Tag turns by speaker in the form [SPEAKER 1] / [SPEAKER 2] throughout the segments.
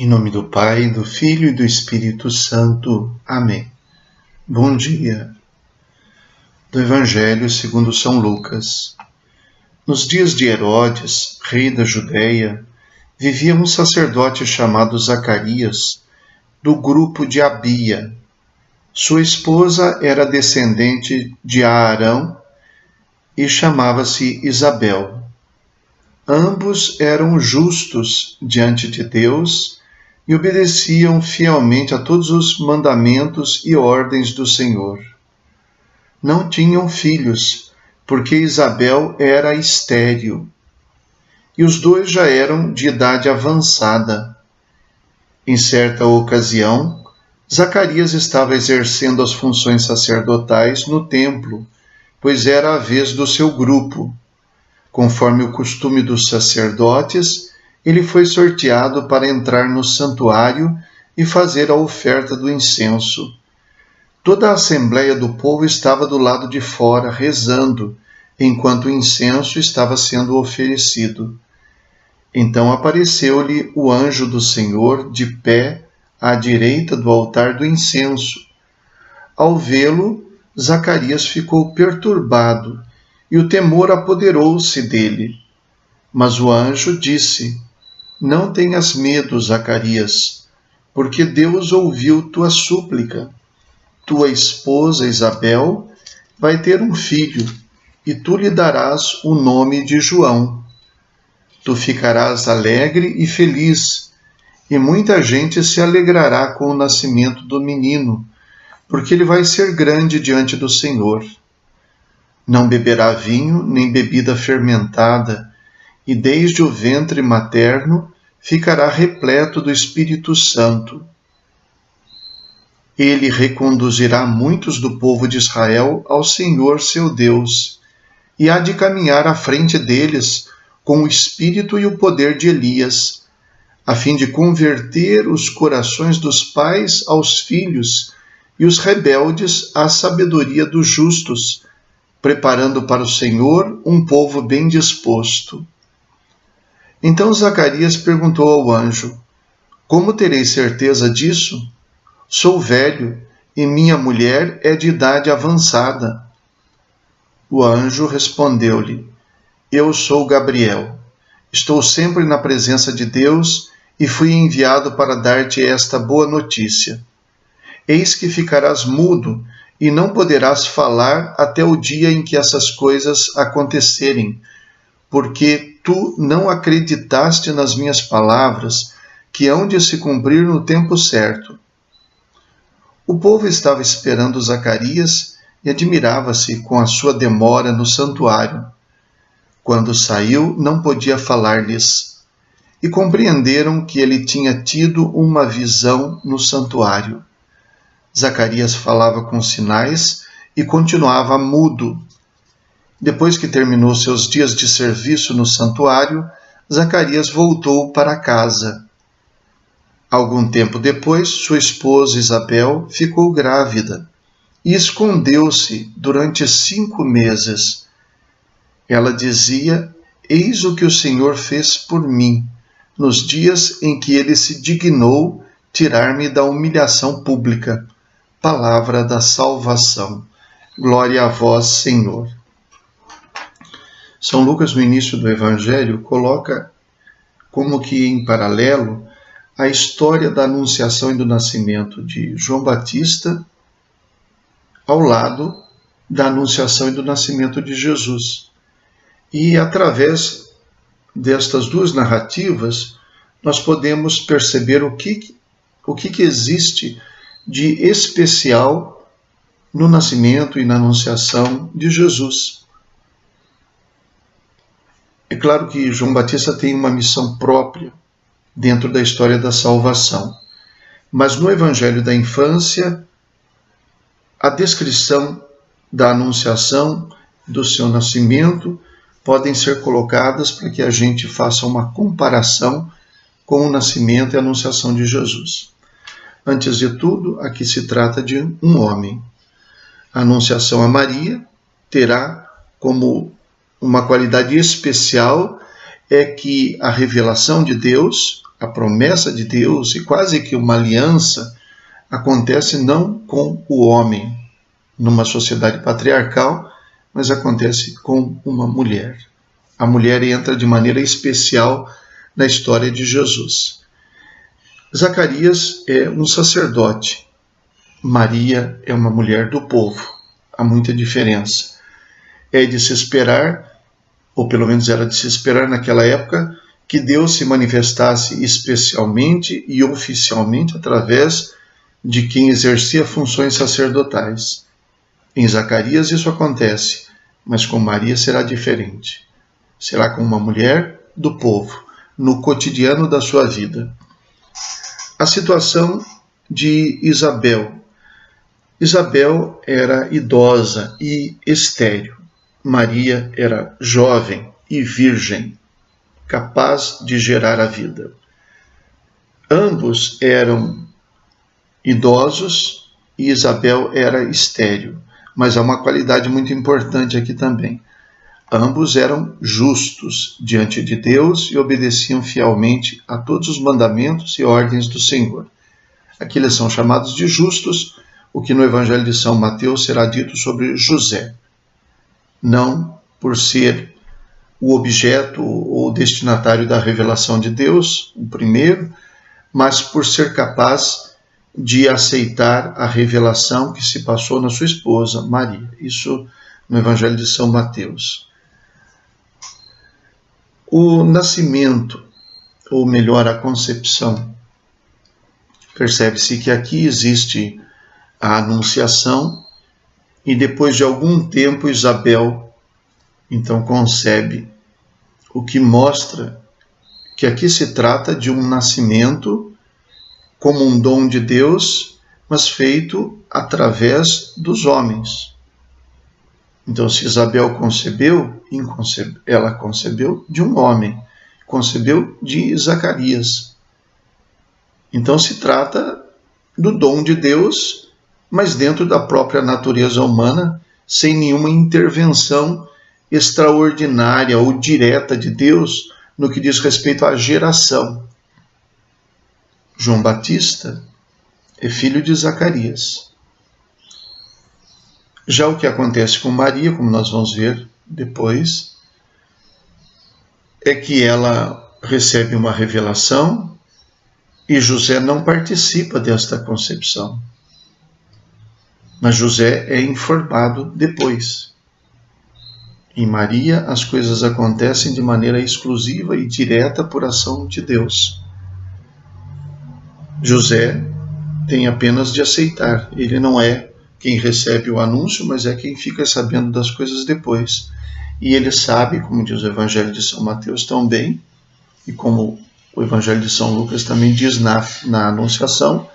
[SPEAKER 1] Em nome do Pai, do Filho e do Espírito Santo. Amém. Bom dia. Do Evangelho segundo São Lucas. Nos dias de Herodes, rei da Judéia, vivia um sacerdote chamado Zacarias, do grupo de Abia. Sua esposa era descendente de Aarão e chamava-se Isabel. Ambos eram justos diante de Deus e obedeciam fielmente a todos os mandamentos e ordens do Senhor. Não tinham filhos, porque Isabel era estéril, e os dois já eram de idade avançada. Em certa ocasião, Zacarias estava exercendo as funções sacerdotais no templo, pois era a vez do seu grupo. Conforme o costume dos sacerdotes, ele foi sorteado para entrar no santuário e fazer a oferta do incenso. Toda a assembleia do povo estava do lado de fora, rezando, enquanto o incenso estava sendo oferecido. Então apareceu-lhe o anjo do Senhor de pé à direita do altar do incenso. Ao vê-lo, Zacarias ficou perturbado e o temor apoderou-se dele. Mas o anjo disse: Não tenhas medo, Zacarias, porque Deus ouviu tua súplica. Tua esposa Isabel vai ter um filho, e tu lhe darás o nome de João. Tu ficarás alegre e feliz, e muita gente se alegrará com o nascimento do menino, porque ele vai ser grande diante do Senhor. Não beberá vinho nem bebida fermentada, e desde o ventre materno ficará repleto do Espírito Santo. Ele reconduzirá muitos do povo de Israel ao Senhor seu Deus, e há de caminhar à frente deles com o espírito e o poder de Elias, a fim de converter os corações dos pais aos filhos e os rebeldes à sabedoria dos justos, preparando para o Senhor um povo bem disposto. Então Zacarias perguntou ao anjo: Como terei certeza disso? Sou velho e minha mulher é de idade avançada. O anjo respondeu-lhe: Eu sou Gabriel. Estou sempre na presença de Deus e fui enviado para dar-te esta boa notícia. Eis que ficarás mudo e não poderás falar até o dia em que essas coisas acontecerem, porque tu não acreditaste nas minhas palavras, que hão de se cumprir no tempo certo. O povo estava esperando Zacarias e admirava-se com a sua demora no santuário. Quando saiu, não podia falar-lhes, e compreenderam que ele tinha tido uma visão no santuário. Zacarias falava com sinais e continuava mudo. Depois que terminou seus dias de serviço no santuário, Zacarias voltou para casa. Algum tempo depois, sua esposa Isabel ficou grávida e escondeu-se durante 5 meses. Ela dizia: Eis o que o Senhor fez por mim, nos dias em que ele se dignou tirar-me da humilhação pública. Palavra da salvação. Glória a vós, Senhor. São Lucas, no início do Evangelho, coloca como que em paralelo a história da anunciação e do nascimento de João Batista ao lado da anunciação e do nascimento de Jesus. E através destas duas narrativas, nós podemos perceber o que existe de especial no nascimento e na anunciação de Jesus. É claro que João Batista tem uma missão própria dentro da história da salvação. Mas no Evangelho da infância, a descrição da anunciação, do seu nascimento, podem ser colocadas para que a gente faça uma comparação com o nascimento e a anunciação de Jesus. Antes de tudo, aqui se trata de um homem. A anunciação a Maria terá como uma qualidade especial é que a revelação de Deus a promessa de Deus e quase que uma aliança acontece não com o homem numa sociedade patriarcal, mas acontece com uma mulher. A mulher entra de maneira especial na história de Jesus. Zacarias é um sacerdote. Maria é uma mulher do povo. Há muita diferença. É de se esperar, ou pelo menos era de se esperar naquela época, que Deus se manifestasse especialmente e oficialmente através de quem exercia funções sacerdotais. Em Zacarias isso acontece, mas com Maria será diferente. Será com uma mulher do povo, no cotidiano da sua vida. A situação de Isabel. Isabel era idosa e estéril. Maria era jovem e virgem, capaz de gerar a vida. Ambos eram idosos e Isabel era estéril, mas há uma qualidade muito importante aqui também. Ambos eram justos diante de Deus e obedeciam fielmente a todos os mandamentos e ordens do Senhor. Aqui eles são chamados de justos, o que no Evangelho de São Mateus será dito sobre José. Não por ser o objeto ou destinatário da revelação de Deus, o primeiro, mas por ser capaz de aceitar a revelação que se passou na sua esposa, Maria. Isso no Evangelho de São Mateus. O nascimento, ou melhor, a concepção, percebe-se que aqui existe a anunciação e depois de algum tempo Isabel então concebe, o que mostra que aqui se trata de um nascimento como um dom de Deus, mas feito através dos homens. Então, se Isabel concebeu, ela concebeu de um homem, concebeu de Zacarias. Então, se trata do dom de Deus, mas dentro da própria natureza humana, sem nenhuma intervenção extraordinária ou direta de Deus no que diz respeito à geração. João Batista é filho de Zacarias. Já o que acontece com Maria, como nós vamos ver depois, é que ela recebe uma revelação e José não participa desta concepção. Mas José é informado depois. Em Maria, as coisas acontecem de maneira exclusiva e direta por ação de Deus. José tem apenas de aceitar. Ele não é quem recebe o anúncio, mas é quem fica sabendo das coisas depois. E ele sabe, como diz o Evangelho de São Mateus também, e como o Evangelho de São Lucas também diz na Anunciação,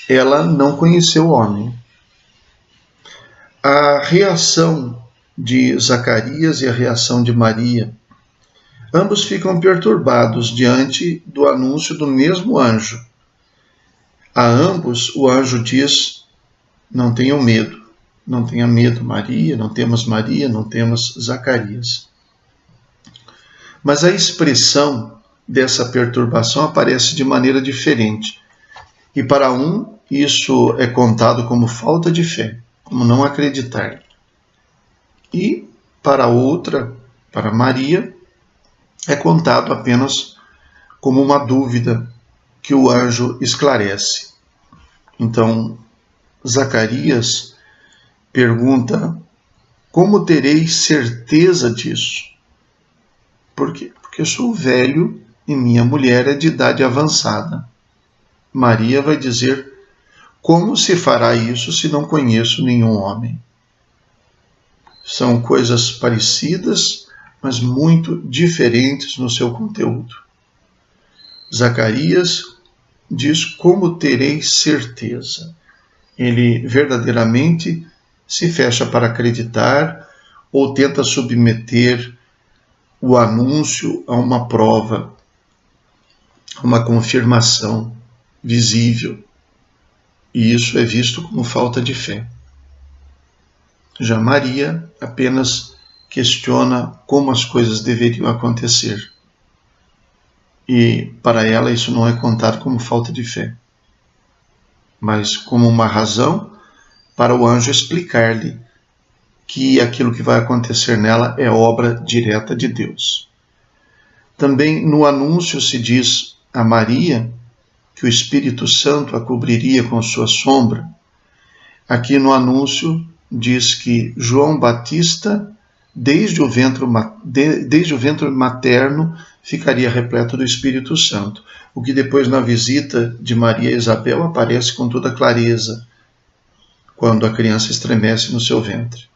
[SPEAKER 1] ela não conheceu o homem. A reação de Zacarias e a reação de Maria, ambos ficam perturbados diante do anúncio do mesmo anjo. A ambos o anjo diz: não tenham medo, não tenha medo, Maria, não temos Zacarias. Mas a expressão dessa perturbação aparece de maneira diferente. E para um, isso é contado como falta de fé, como não acreditar. E para outra, para Maria, é contado apenas como uma dúvida que o anjo esclarece. Então, Zacarias pergunta: como terei certeza disso? Por quê? Porque eu sou velho e minha mulher é de idade avançada. Maria vai dizer: como se fará isso se não conheço nenhum homem? São coisas parecidas, mas muito diferentes no seu conteúdo. Zacarias diz: como terei certeza? Ele verdadeiramente se fecha para acreditar ou tenta submeter o anúncio a uma prova, a uma confirmação visível. E isso é visto como falta de fé. Já Maria apenas questiona como as coisas deveriam acontecer. E para ela isso não é contado como falta de fé, mas como uma razão para o anjo explicar-lhe que aquilo que vai acontecer nela é obra direta de Deus. Também no anúncio se diz a Maria que o Espírito Santo a cobriria com sua sombra. Aqui no anúncio diz que João Batista, desde o ventre materno, ficaria repleto do Espírito Santo, o que depois na visita de Maria a Isabel aparece com toda clareza, quando a criança estremece no seu ventre.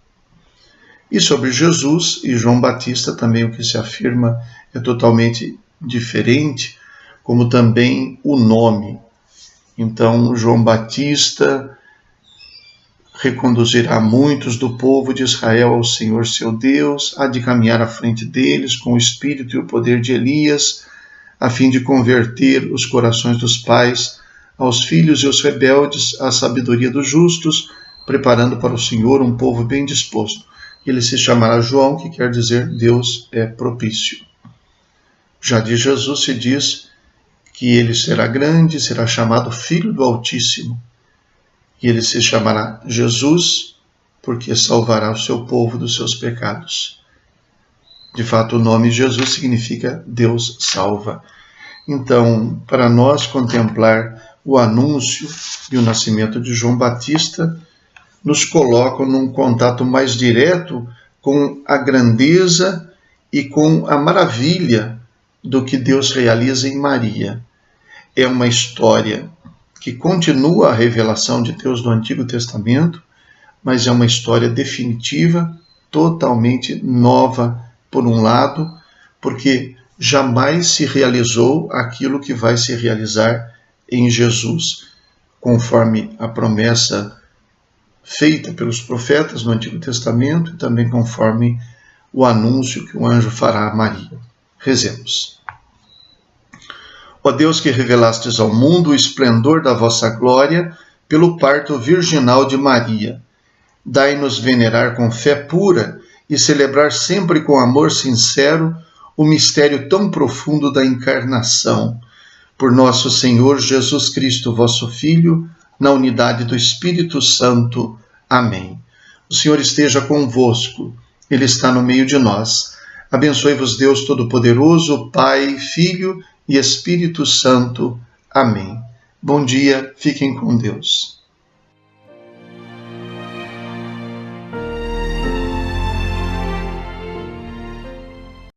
[SPEAKER 1] E sobre Jesus e João Batista também o que se afirma é totalmente diferente, como também o nome. Então, João Batista reconduzirá muitos do povo de Israel ao Senhor seu Deus, há de caminhar à frente deles com o espírito e o poder de Elias, a fim de converter os corações dos pais aos filhos e os rebeldes à sabedoria dos justos, preparando para o Senhor um povo bem disposto. Ele se chamará João, que quer dizer Deus é propício. Já de Jesus se diz que ele será grande, será chamado Filho do Altíssimo. E ele se chamará Jesus, porque salvará o seu povo dos seus pecados. De fato, o nome Jesus significa Deus salva. Então, para nós contemplar o anúncio e o nascimento de João Batista, nos colocam num contato mais direto com a grandeza e com a maravilha do que Deus realiza em Maria. É uma história que continua a revelação de Deus do Antigo Testamento, mas é uma história definitiva, totalmente nova, por um lado, porque jamais se realizou aquilo que vai se realizar em Jesus, conforme a promessa feita pelos profetas no Antigo Testamento e também conforme o anúncio que o anjo fará a Maria. Rezemos. Ó Deus, que revelastes ao mundo o esplendor da vossa glória pelo parto virginal de Maria, dai-nos venerar com fé pura e celebrar sempre com amor sincero o mistério tão profundo da encarnação. Por nosso Senhor Jesus Cristo, vosso Filho, na unidade do Espírito Santo. Amém. O Senhor esteja convosco, Ele está no meio de nós. Abençoe-vos Deus Todo-Poderoso, Pai, Filho e Espírito Santo. Amém. Bom dia, fiquem com Deus.